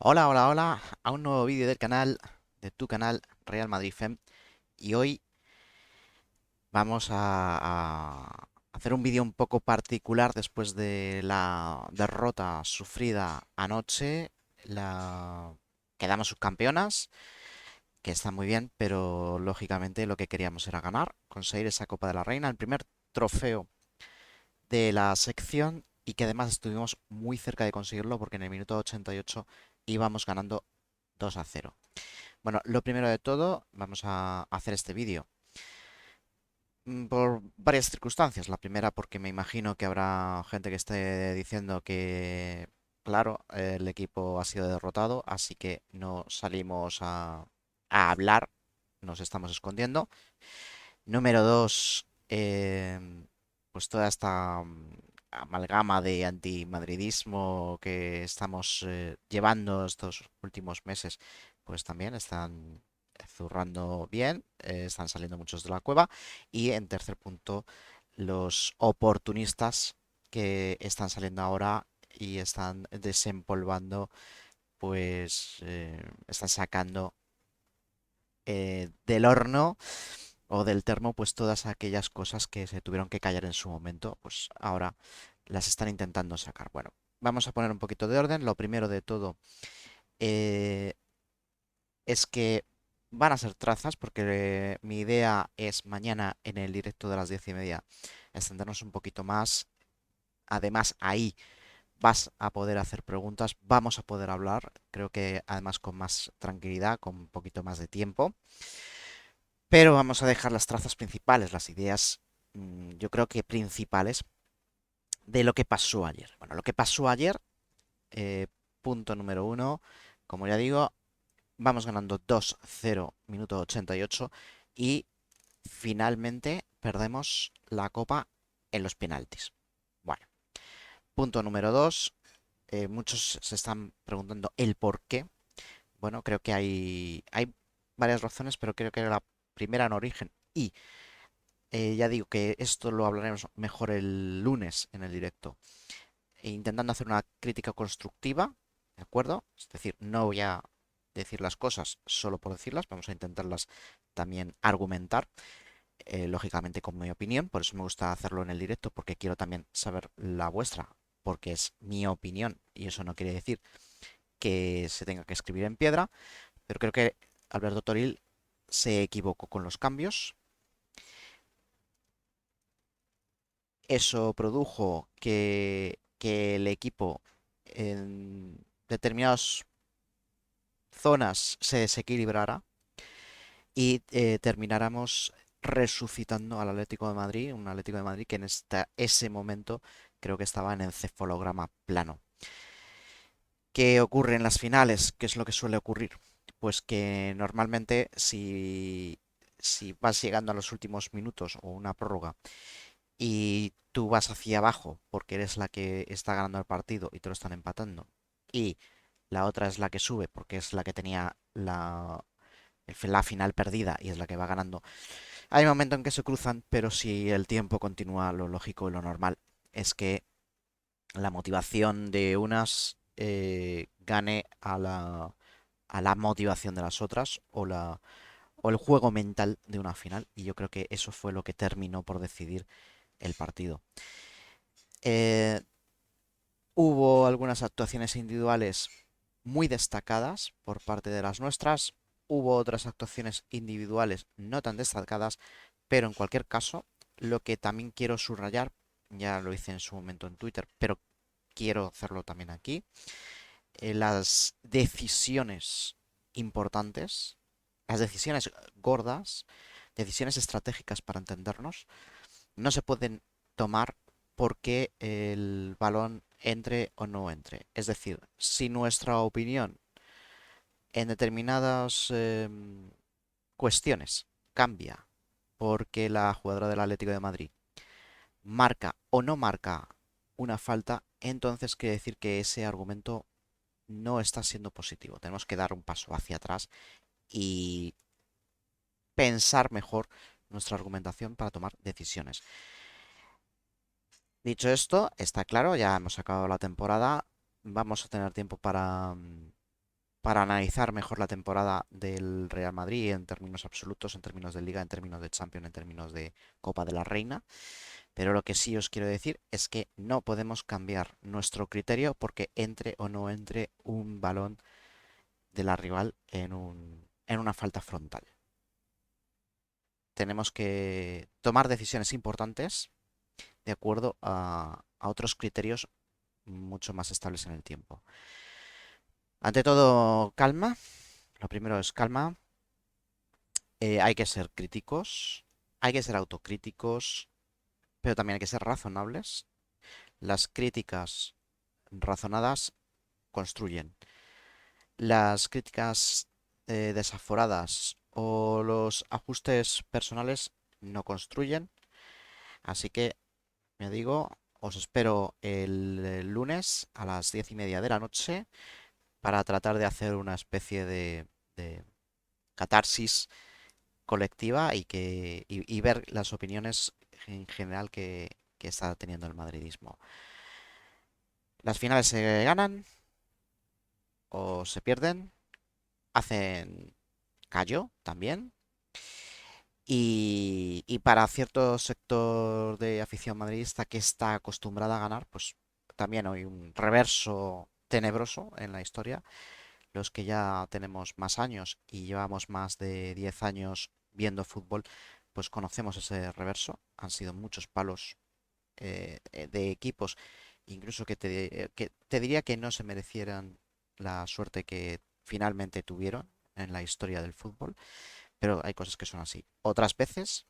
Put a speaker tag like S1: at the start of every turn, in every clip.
S1: Hola, hola, hola, a un nuevo vídeo del canal, de tu canal Real Madrid Fem. Y hoy vamos a hacer un vídeo un poco particular después de la derrota sufrida anoche. Quedamos subcampeonas, que está muy bien, pero lógicamente lo que queríamos era ganar, conseguir esa Copa de la Reina, el primer trofeo de la sección y que además estuvimos muy cerca de conseguirlo porque en el minuto 88 íbamos ganando 2-0. Bueno, lo primero de todo, vamos a hacer este vídeo por varias circunstancias. La primera, porque me imagino que habrá gente que esté diciendo que, claro, el equipo ha sido derrotado, así que no salimos a hablar, nos estamos escondiendo. Número dos, pues toda esta amalgama de antimadridismo que estamos llevando estos últimos meses, pues también están zurrando bien, están saliendo muchos de la cueva. Y en tercer punto, los oportunistas que están saliendo ahora y están desempolvando, pues están sacando del horno o del termo, pues todas aquellas cosas que se tuvieron que callar en su momento, pues ahora las están intentando sacar. Bueno, vamos a poner un poquito de orden. Lo primero de todo eh, es que van a ser trazas, porque mi idea es mañana en el directo de las 10:30 extendernos un poquito más. Además, ahí vas a poder hacer preguntas, vamos a poder hablar, creo que además con más tranquilidad, con un poquito más de tiempo. Pero vamos a dejar las trazas principales, las ideas, yo creo que principales de lo que pasó ayer. Bueno, lo que pasó ayer, eh, punto número uno, como ya digo, vamos ganando 2-0, minuto 88, y finalmente perdemos la copa en los penaltis. Bueno, punto número dos, muchos se están preguntando el por qué. Bueno, creo que hay varias razones, pero creo que la primera en origen y ya digo que esto lo hablaremos mejor el lunes en el directo, intentando hacer una crítica constructiva, ¿de acuerdo? Es decir, no voy a decir las cosas solo por decirlas, vamos a intentarlas también argumentar, lógicamente con mi opinión, por eso me gusta hacerlo en el directo, porque quiero también saber la vuestra, porque es mi opinión y eso no quiere decir que se tenga que escribir en piedra, pero creo que Alberto Toril se equivocó con los cambios. Eso produjo que el equipo en determinadas zonas se desequilibrara y termináramos resucitando al Atlético de Madrid, un Atlético de Madrid que en ese momento creo que estaba en encefalograma plano. ¿Qué ocurre en las finales? ¿Qué es lo que suele ocurrir? Pues que normalmente si vas llegando a los últimos minutos o una prórroga y tú vas hacia abajo porque eres la que está ganando el partido y te lo están empatando, y la otra es la que sube porque es la que tenía la final perdida y es la que va ganando, hay un momento en que se cruzan, pero si el tiempo continúa, lo lógico y lo normal es que la motivación de unas gane a la motivación de las otras, o el juego mental de una final, y yo creo que eso fue lo que terminó por decidir el partido. Eh, Hubo algunas actuaciones individuales muy destacadas por parte de las nuestras, hubo otras actuaciones individuales no tan destacadas, pero en cualquier caso, lo que también quiero subrayar, ya lo hice en su momento en Twitter, pero quiero hacerlo también aquí, las decisiones importantes, las decisiones gordas, decisiones estratégicas para entendernos, no se pueden tomar porque el balón entre o no entre. Es decir, si nuestra opinión en determinadas cuestiones cambia porque la jugadora del Atlético de Madrid marca o no marca una falta, entonces quiere decir que ese argumento no está siendo positivo. Tenemos que dar un paso hacia atrás y pensar mejor nuestra argumentación para tomar decisiones. Dicho esto, está claro, ya hemos acabado la temporada, vamos a tener tiempo para para analizar mejor la temporada del Real Madrid en términos absolutos, en términos de Liga, en términos de Champions, en términos de Copa de la Reina. Pero lo que sí os quiero decir es que no podemos cambiar nuestro criterio porque entre o no entre un balón de la rival en una falta frontal. Tenemos que tomar decisiones importantes de acuerdo a otros criterios mucho más estables en el tiempo. Ante todo, calma. Lo primero es calma. Hay que ser críticos, hay que ser autocríticos, pero también hay que ser razonables. Las críticas razonadas construyen. Las críticas desaforadas o los ajustes personales no construyen. Así que, me digo, os espero el lunes a las 10:30 de la noche para tratar de hacer una especie de catarsis colectiva y ver las opiniones en general que está teniendo el madridismo. Las finales se ganan o se pierden, hacen callo también. Y para cierto sector de afición madridista que está acostumbrada a ganar, pues también hay un reverso tenebroso en la historia. Los que ya tenemos más años y llevamos más de 10 años viendo fútbol, pues conocemos ese reverso. Han sido muchos palos de equipos, incluso que te diría que no se merecieran la suerte que finalmente tuvieron en la historia del fútbol, pero hay cosas que son así. Otras veces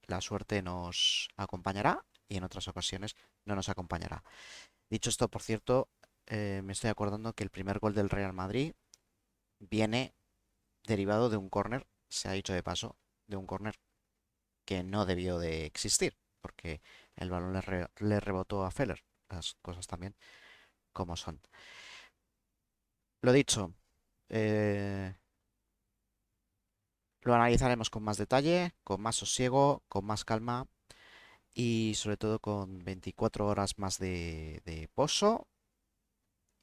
S1: la suerte nos acompañará y en otras ocasiones no nos acompañará. Dicho esto, por cierto, me estoy acordando que el primer gol del Real Madrid viene derivado de un córner, se ha dicho de paso, de un córner que no debió de existir, porque el balón le rebotó a Feller, las cosas también como son. Lo dicho, eh, lo analizaremos con más detalle, con más sosiego, con más calma y sobre todo con 24 horas más de pozo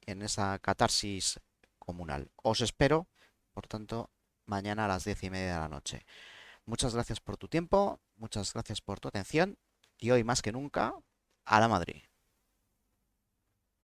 S1: en esa catarsis comunal. Os espero, por tanto, mañana a las 10:30 de la noche. Muchas gracias por tu tiempo, muchas gracias por tu atención y hoy más que nunca, a la Madrid.